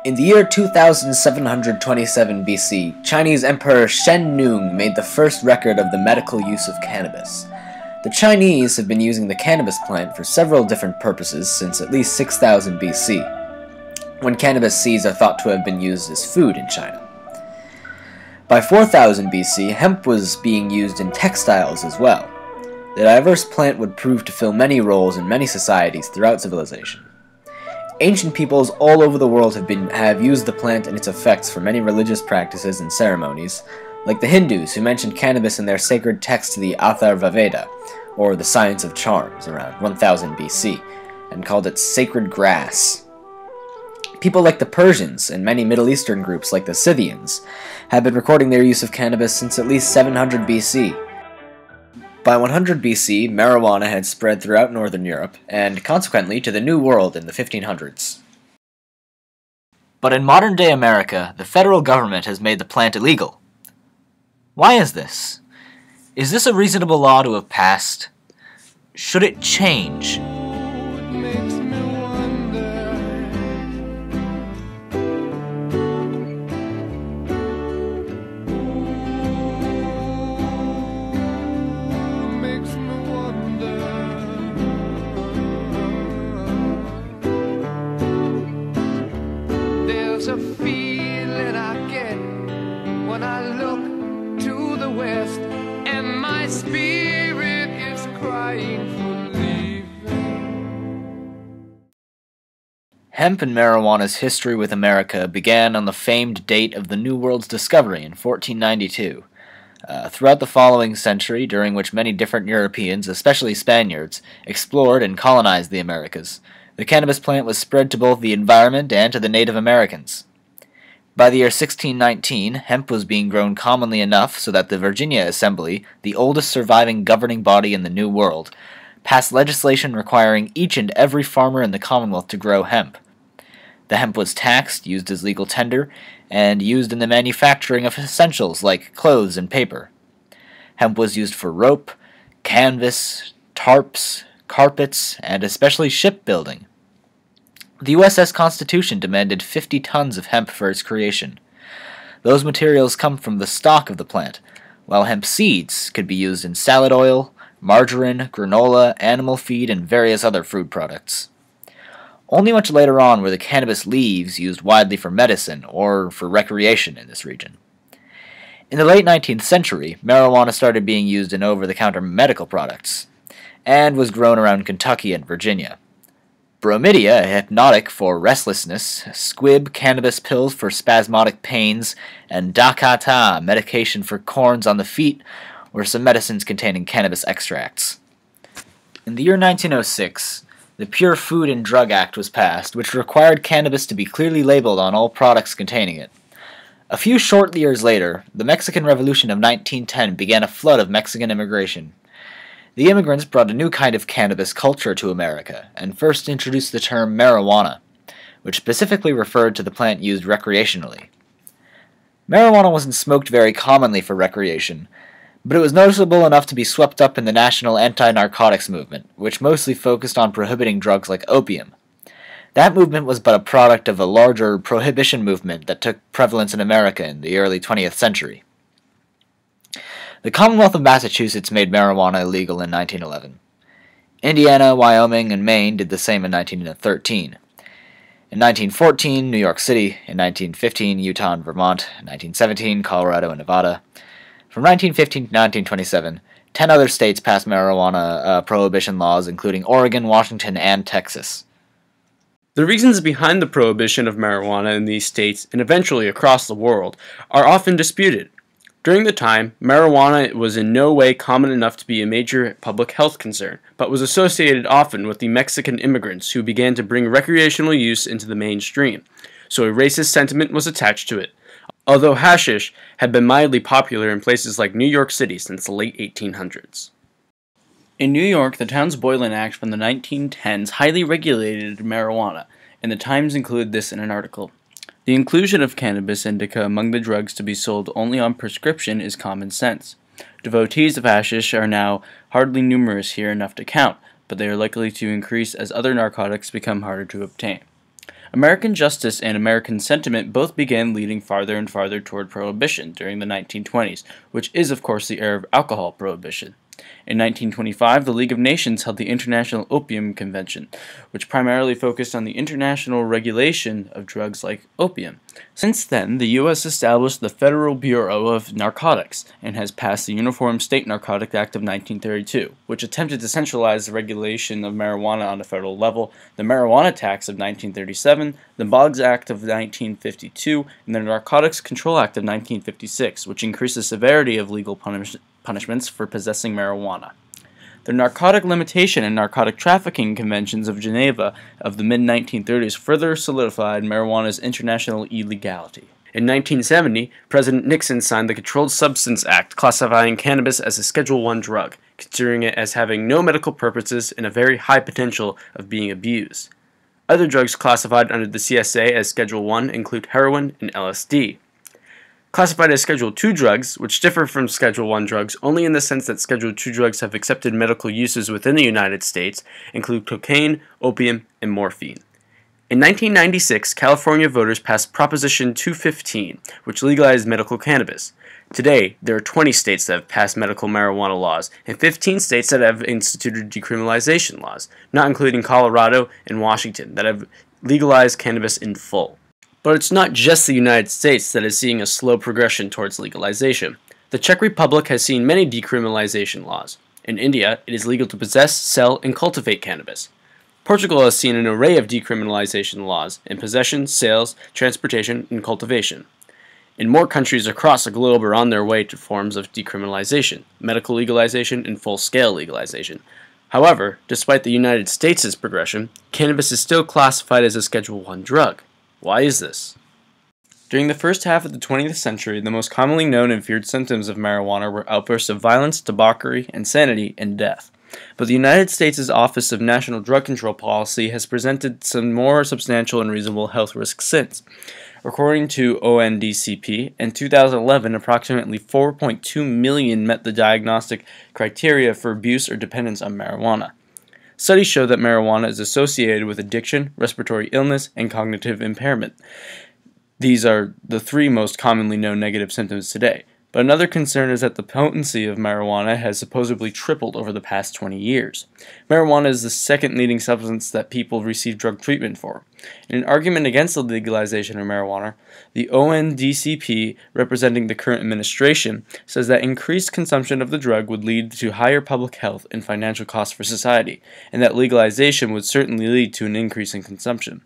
In the year 2727 BC, Chinese Emperor Shen Nung made the first record of the medical use of cannabis. The Chinese have been using the cannabis plant for several different purposes since at least 6000 BC, when cannabis seeds are thought to have been used as food in China. By 4000 BC, hemp was being used in textiles as well. The diverse plant would prove to fill many roles in many societies throughout civilization. Ancient peoples all over the world have used the plant and its effects for many religious practices and ceremonies, like the Hindus, who mentioned cannabis in their sacred text, the Atharva Veda, or the Science of Charms, around 1000 BC, and called it sacred grass. People like the Persians and many Middle Eastern groups like the Scythians have been recording their use of cannabis since at least 700 BC. By 100 BC, marijuana had spread throughout Northern Europe, and consequently to the New World in the 1500s. But in modern-day America, the federal government has made the plant illegal. Why is this? Is this a reasonable law to have passed? Should it change? There's a feeling I get when I look to the west, and my spirit is crying for leaving. Hemp and marijuana's history with America began on the famed date of the New World's discovery in 1492. Throughout the following century, during which many different Europeans, especially Spaniards, explored and colonized the Americas, the cannabis plant was spread to both the environment and to the Native Americans. By the year 1619, hemp was being grown commonly enough so that the Virginia Assembly, the oldest surviving governing body in the New World, passed legislation requiring each and every farmer in the Commonwealth to grow hemp. The hemp was taxed, used as legal tender, and used in the manufacturing of essentials like clothes and paper. Hemp was used for rope, canvas, tarps, carpets, and especially shipbuilding. The USS Constitution demanded 50 tons of hemp for its creation. Those materials come from the stalk of the plant, while hemp seeds could be used in salad oil, margarine, granola, animal feed, and various other food products. Only much later on were the cannabis leaves used widely for medicine or for recreation in this region. In the late 19th century, marijuana started being used in over-the-counter medical products, and was grown around Kentucky and Virginia. Bromidia, a hypnotic for restlessness, squib cannabis pills for spasmodic pains, and dakata, a medication for corns on the feet, were some medicines containing cannabis extracts. In the year 1906, the Pure Food and Drug Act was passed, which required cannabis to be clearly labeled on all products containing it. A few short years later, the Mexican Revolution of 1910 began a flood of Mexican immigration. The immigrants brought a new kind of cannabis culture to America, and first introduced the term marijuana, which specifically referred to the plant used recreationally. Marijuana wasn't smoked very commonly for recreation, but it was noticeable enough to be swept up in the national anti-narcotics movement, which mostly focused on prohibiting drugs like opium. That movement was but a product of a larger prohibition movement that took prevalence in America in the early 20th century. The Commonwealth of Massachusetts made marijuana illegal in 1911. Indiana, Wyoming, and Maine did the same in 1913. In 1914, New York City. In 1915, Utah and Vermont. In 1917, Colorado and Nevada. From 1915 to 1927, 10 other states passed marijuana prohibition laws, including Oregon, Washington, and Texas. The reasons behind the prohibition of marijuana in these states, and eventually across the world, are often disputed. During the time, marijuana was in no way common enough to be a major public health concern, but was associated often with the Mexican immigrants who began to bring recreational use into the mainstream, so a racist sentiment was attached to it, although hashish had been mildly popular in places like New York City since the late 1800s. In New York, the town's Boylan Act from the 1910s highly regulated marijuana, and the Times included this in an article. The inclusion of cannabis indica among the drugs to be sold only on prescription is common sense. Devotees of hashish are now hardly numerous here enough to count, but they are likely to increase as other narcotics become harder to obtain. American justice and American sentiment both began leading farther and farther toward prohibition during the 1920s, which is, of course, the era of alcohol prohibition. In 1925, the League of Nations held the International Opium Convention, which primarily focused on the international regulation of drugs like opium. Since then, the U.S. established the Federal Bureau of Narcotics and has passed the Uniform State Narcotic Act of 1932, which attempted to centralize the regulation of marijuana on a federal level, the Marijuana Tax of 1937, the Boggs Act of 1952, and the Narcotics Control Act of 1956, which increased the severity of legal punishments for possessing marijuana. The Narcotic Limitation and Narcotic Trafficking Conventions of Geneva of the mid-1930s further solidified marijuana's international illegality. In 1970, President Nixon signed the Controlled Substance Act, classifying cannabis as a Schedule I drug, considering it as having no medical purposes and a very high potential of being abused. Other drugs classified under the CSA as Schedule I include heroin and LSD. Classified as Schedule II drugs, which differ from Schedule I drugs only in the sense that Schedule II drugs have accepted medical uses within the United States, include cocaine, opium, and morphine. In 1996, California voters passed Proposition 215, which legalized medical cannabis. Today, there are 20 states that have passed medical marijuana laws, and 15 states that have instituted decriminalization laws, not including Colorado and Washington, that have legalized cannabis in full. But it's not just the United States that is seeing a slow progression towards legalization. The Czech Republic has seen many decriminalization laws. In India, it is legal to possess, sell, and cultivate cannabis. Portugal has seen an array of decriminalization laws in possession, sales, transportation, and cultivation. And more countries across the globe are on their way to forms of decriminalization, medical legalization, and full-scale legalization. However, despite the United States' progression, cannabis is still classified as a Schedule I drug. Why is this? During the first half of the 20th century, the most commonly known and feared symptoms of marijuana were outbursts of violence, debauchery, insanity, and death. But the United States' Office of National Drug Control Policy has presented some more substantial and reasonable health risks since. According to ONDCP, in 2011, approximately 4.2 million met the diagnostic criteria for abuse or dependence on marijuana. Studies show that marijuana is associated with addiction, respiratory illness, and cognitive impairment. These are the three most commonly known negative symptoms today. But another concern is that the potency of marijuana has supposedly tripled over the past 20 years. Marijuana is the second leading substance that people receive drug treatment for. In an argument against the legalization of marijuana, the ONDCP, representing the current administration, says that increased consumption of the drug would lead to higher public health and financial costs for society, and that legalization would certainly lead to an increase in consumption.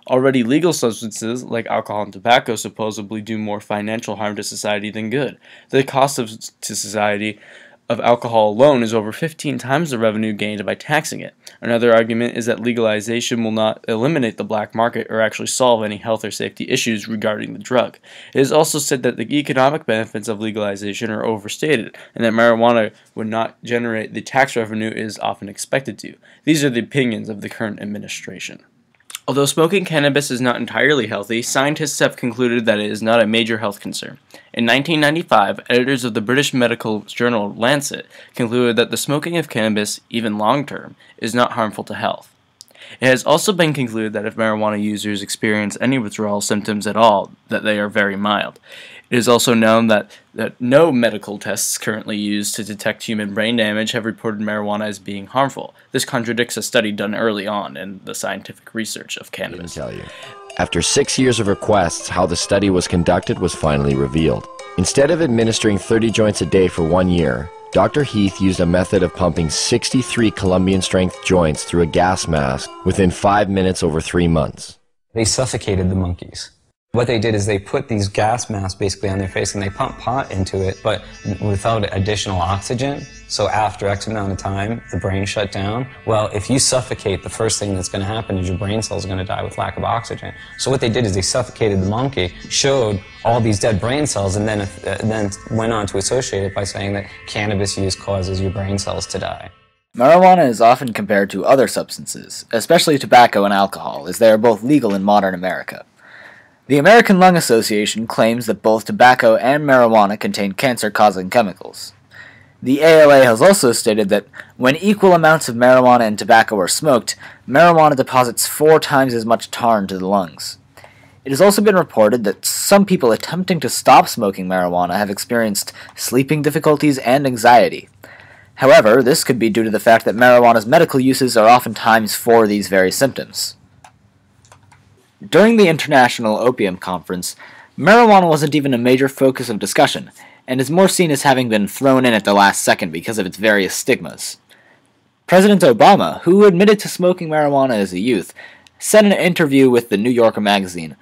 Already legal substances like alcohol and tobacco supposedly do more financial harm to society than good. The cost to society of alcohol alone is over 15 times the revenue gained by taxing it. Another argument is that legalization will not eliminate the black market or actually solve any health or safety issues regarding the drug. It is also said that the economic benefits of legalization are overstated, and that marijuana would not generate the tax revenue it is often expected to. These are the opinions of the current administration. Although smoking cannabis is not entirely healthy, scientists have concluded that it is not a major health concern. In 1995, editors of the British medical journal Lancet concluded that the smoking of cannabis, even long-term, is not harmful to health. It has also been concluded that if marijuana users experience any withdrawal symptoms at all, that they are very mild. It is also known that no medical tests currently used to detect human brain damage have reported marijuana as being harmful. This contradicts a study done early on in the scientific research of cannabis. I didn't tell you. After 6 years of requests, how the study was conducted was finally revealed. Instead of administering 30 joints a day for 1 year, Dr. Heath used a method of pumping 63 Colombian-strength joints through a gas mask within 5 minutes over 3 months. They suffocated the monkeys. What they did is they put these gas masks basically on their face and they pumped pot into it, but without additional oxygen. So after X amount of time, the brain shut down. Well, if you suffocate, the first thing that's going to happen is your brain cells are going to die with lack of oxygen. So what they did is they suffocated the monkey, showed all these dead brain cells, and then went on to associate it by saying that cannabis use causes your brain cells to die. Marijuana is often compared to other substances, especially tobacco and alcohol, as they are both legal in modern America. The American Lung Association claims that both tobacco and marijuana contain cancer-causing chemicals. The ALA has also stated that when equal amounts of marijuana and tobacco are smoked, marijuana deposits 4 times as much tar into the lungs. It has also been reported that some people attempting to stop smoking marijuana have experienced sleeping difficulties and anxiety. However, this could be due to the fact that marijuana's medical uses are oftentimes for these very symptoms. During the International Opium Conference, marijuana wasn't even a major focus of discussion, and is more seen as having been thrown in at the last second because of its various stigmas. President Obama, who admitted to smoking marijuana as a youth, said in an interview with the New Yorker magazine,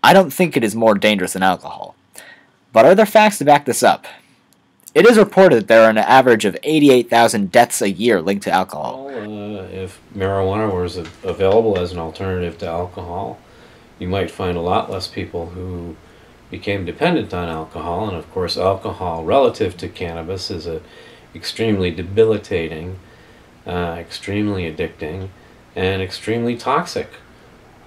"I don't think it is more dangerous than alcohol." But are there facts to back this up? It is reported that there are an average of 88,000 deaths a year linked to alcohol. Well, if marijuana was available as an alternative to alcohol, you might find a lot less people who became dependent on alcohol, and of course alcohol relative to cannabis is extremely debilitating, extremely addicting, and extremely toxic.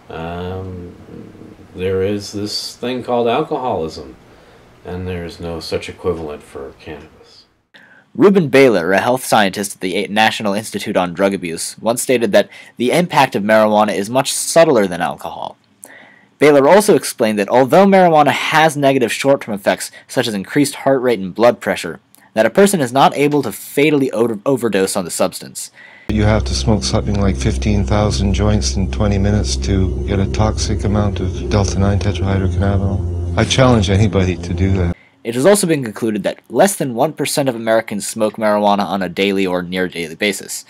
There is this thing called alcoholism, and there's no such equivalent for cannabis. Reuben Baylor, a health scientist at the National Institute on Drug Abuse, once stated that the impact of marijuana is much subtler than alcohol. Baylor also explained that although marijuana has negative short-term effects such as increased heart rate and blood pressure, that a person is not able to fatally overdose on the substance. You have to smoke something like 15,000 joints in 20 minutes to get a toxic amount of delta-9 tetrahydrocannabinol. I challenge anybody to do that. It has also been concluded that less than 1% of Americans smoke marijuana on a daily or near-daily basis.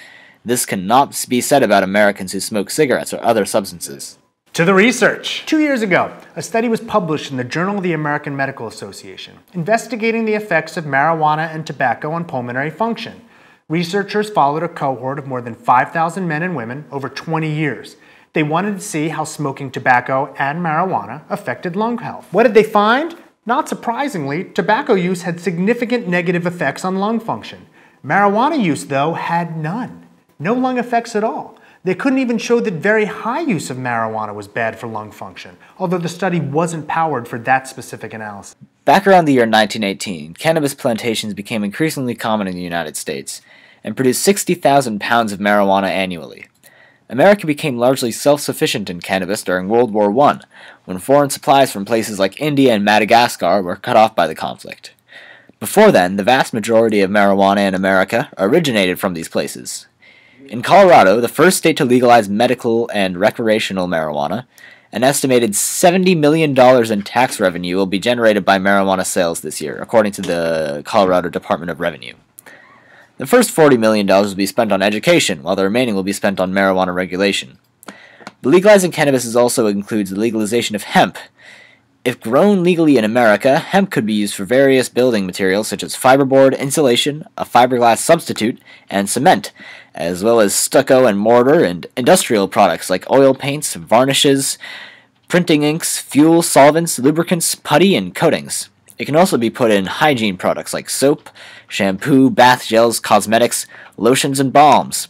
This cannot be said about Americans who smoke cigarettes or other substances. To the research. 2 years ago, a study was published in the Journal of the American Medical Association, investigating the effects of marijuana and tobacco on pulmonary function. Researchers followed a cohort of more than 5,000 men and women over 20 years. They wanted to see how smoking tobacco and marijuana affected lung health. What did they find? Not surprisingly, tobacco use had significant negative effects on lung function. Marijuana use, though, had none. No lung effects at all. They couldn't even show that very high use of marijuana was bad for lung function, although the study wasn't powered for that specific analysis. Back around the year 1918, cannabis plantations became increasingly common in the United States, and produced 60,000 pounds of marijuana annually. America became largely self-sufficient in cannabis during World War I, when foreign supplies from places like India and Madagascar were cut off by the conflict. Before then, the vast majority of marijuana in America originated from these places. In Colorado, the first state to legalize medical and recreational marijuana, an estimated $70 million in tax revenue will be generated by marijuana sales this year, according to the Colorado Department of Revenue. The first $40 million will be spent on education, while the remaining will be spent on marijuana regulation. But legalizing cannabis also includes the legalization of hemp. If grown legally in America, hemp could be used for various building materials such as fiberboard, insulation, a fiberglass substitute, and cement, as well as stucco and mortar and industrial products like oil paints, varnishes, printing inks, fuel, solvents, lubricants, putty, and coatings. It can also be put in hygiene products like soap, shampoo, bath gels, cosmetics, lotions, and balms.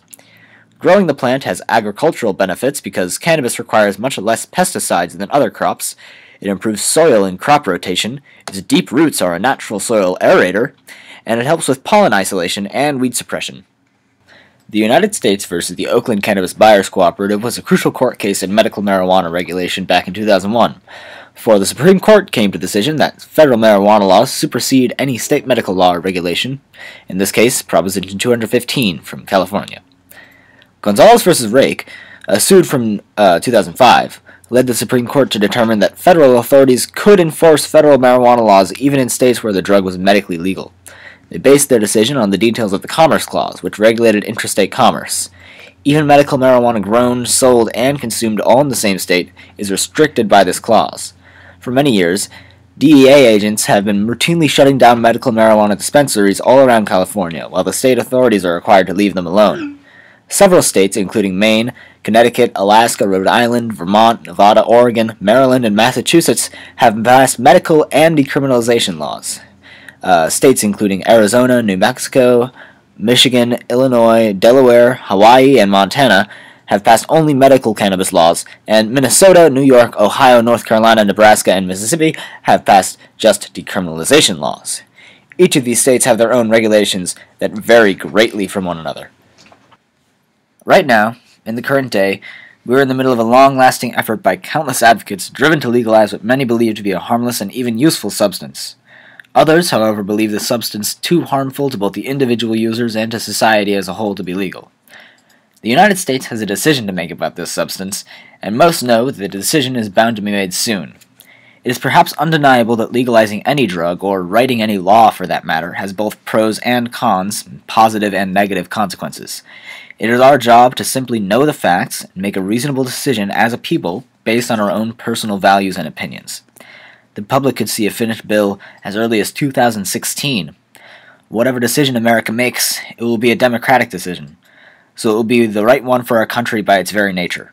Growing the plant has agricultural benefits because cannabis requires much less pesticides than other crops. It improves soil and crop rotation, its deep roots are a natural soil aerator, and it helps with pollen isolation and weed suppression. The United States versus the Oakland Cannabis Buyers Cooperative was a crucial court case in medical marijuana regulation back in 2001, for the Supreme Court came to the decision that federal marijuana laws supersede any state medical law or regulation, in this case, Proposition 215 from California. Gonzalez versus Rake, a suit from 2005, led the Supreme Court to determine that federal authorities could enforce federal marijuana laws even in states where the drug was medically legal. They based their decision on the details of the Commerce Clause, which regulated interstate commerce. Even medical marijuana grown, sold, and consumed all in the same state is restricted by this clause. For many years, DEA agents have been routinely shutting down medical marijuana dispensaries all around California, while the state authorities are required to leave them alone. Several states, including Maine, Connecticut, Alaska, Rhode Island, Vermont, Nevada, Oregon, Maryland, and Massachusetts, have passed medical and decriminalization laws. States including Arizona, New Mexico, Michigan, Illinois, Delaware, Hawaii, and Montana have passed only medical cannabis laws, and Minnesota, New York, Ohio, North Carolina, Nebraska, and Mississippi have passed just decriminalization laws. Each of these states have their own regulations that vary greatly from one another. Right now, in the current day, we are in the middle of a long-lasting effort by countless advocates driven to legalize what many believe to be a harmless and even useful substance. Others, however, believe the substance too harmful to both the individual users and to society as a whole to be legal. The United States has a decision to make about this substance, and most know that the decision is bound to be made soon. It is perhaps undeniable that legalizing any drug, or writing any law for that matter, has both pros and cons, positive and negative consequences. It is our job to simply know the facts and make a reasonable decision as a people based on our own personal values and opinions. The public could see a finished bill as early as 2016. Whatever decision America makes, it will be a democratic decision, so it will be the right one for our country by its very nature.